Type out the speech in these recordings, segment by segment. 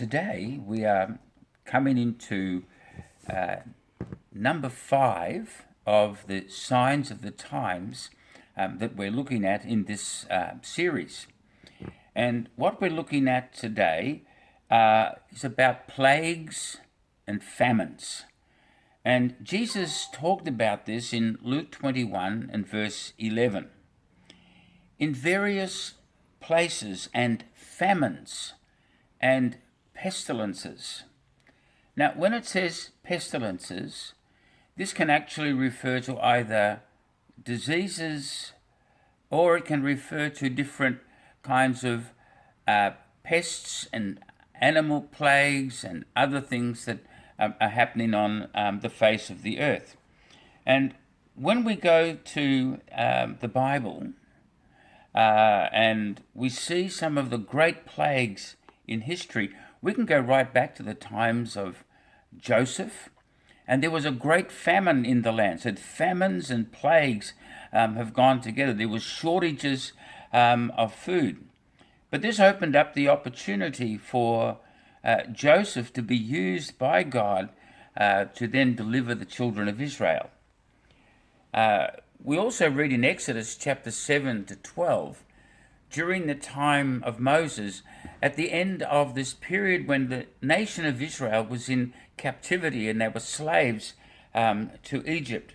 Today we are coming into number 5 of the signs of the times that we're looking at in this series. And what we're looking at today is about plagues and famines. And Jesus talked about this in Luke 21 and verse 11. In various places and famines and pestilences. Now, when it says pestilences, this can actually refer to either diseases or it can refer to different kinds of pests and animal plagues and other things that are happening on the face of the earth. And when we go to the Bible and we see some of the great plagues in history, we can go right back to the times of Joseph, and there was a great famine in the land. So famines and plagues have gone together. There was shortages of food. But this opened up the opportunity for Joseph to be used by God to then deliver the children of Israel. We also read in Exodus chapter 7 to 12, during the time of Moses, at the end of this period when the nation of Israel was in captivity and they were slaves to Egypt.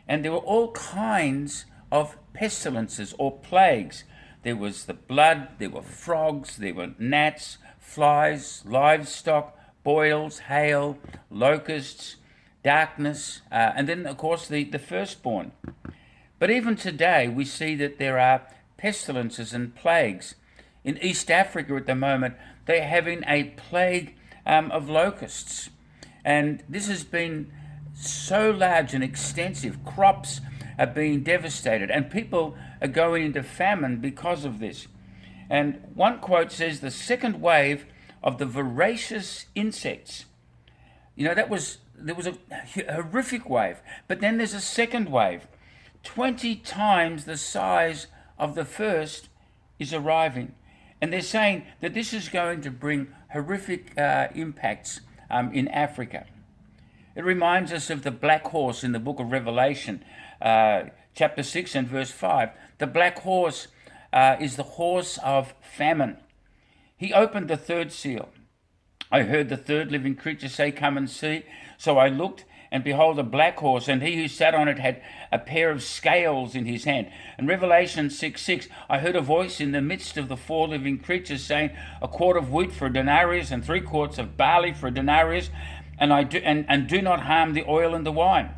And there were all kinds of pestilences or plagues. There was the blood, there were frogs, there were gnats, flies, livestock, boils, hail, locusts, darkness, and then, of course, the firstborn. But even today, we see that there are pestilences and plagues. In East Africa at the moment, they're having a plague of locusts. And this has been so large and extensive. Crops are being devastated and people are going into famine because of this. And one quote says, the second wave of the voracious insects. You know, there was a horrific wave, but then there's a second wave. 20 times the size of the first is arriving. And they're saying that this is going to bring horrific impacts in Africa. It reminds us of the black horse in the book of Revelation, chapter 6 and verse 5. The black horse is the horse of famine. He opened the third seal. I heard the third living creature say, "Come and see." So I looked, and behold, a black horse, and he who sat on it had a pair of scales in his hand. In Revelation 6:6, I heard a voice in the midst of the four living creatures saying, "A quart of wheat for a denarius, and 3 quarts of barley for a denarius, and do not harm the oil and the wine."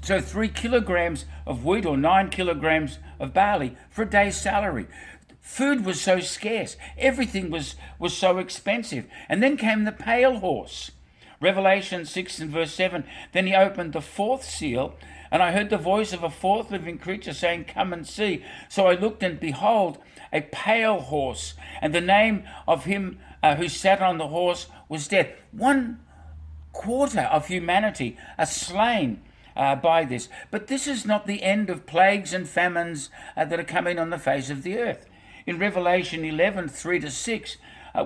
So 3 kilograms of wheat or 9 kilograms of barley for a day's salary. Food was so scarce. Everything was so expensive. And then came the pale horse. Revelation 6 and verse 7, then he opened the fourth seal, and I heard the voice of a fourth living creature saying, "Come and see." So I looked, and behold, a pale horse, and the name of him who sat on the horse was Death. 1/4 of humanity are slain by this. But this is not the end of plagues and famines that are coming on the face of the earth. In Revelation 11, 3 to 6,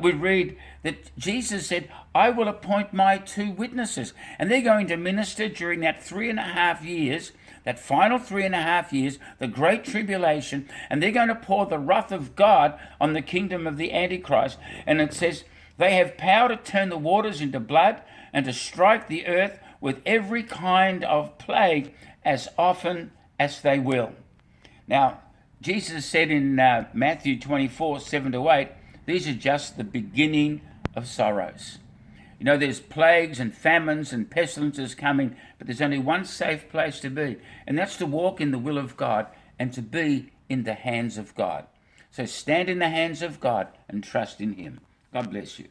we read that Jesus said, "I will appoint my 2 witnesses, and they're going to minister during that 3.5 years, that final 3.5 years, the great tribulation, and they're going to pour the wrath of God on the kingdom of the Antichrist." And it says, "They have power to turn the waters into blood and to strike the earth with every kind of plague as often as they will." Now, Jesus said in Matthew 24, 7 to 8, these are just the beginning of sorrows. You know, there's plagues and famines and pestilences coming, but there's only one safe place to be, and that's to walk in the will of God and to be in the hands of God. So stand in the hands of God and trust in Him. God bless you.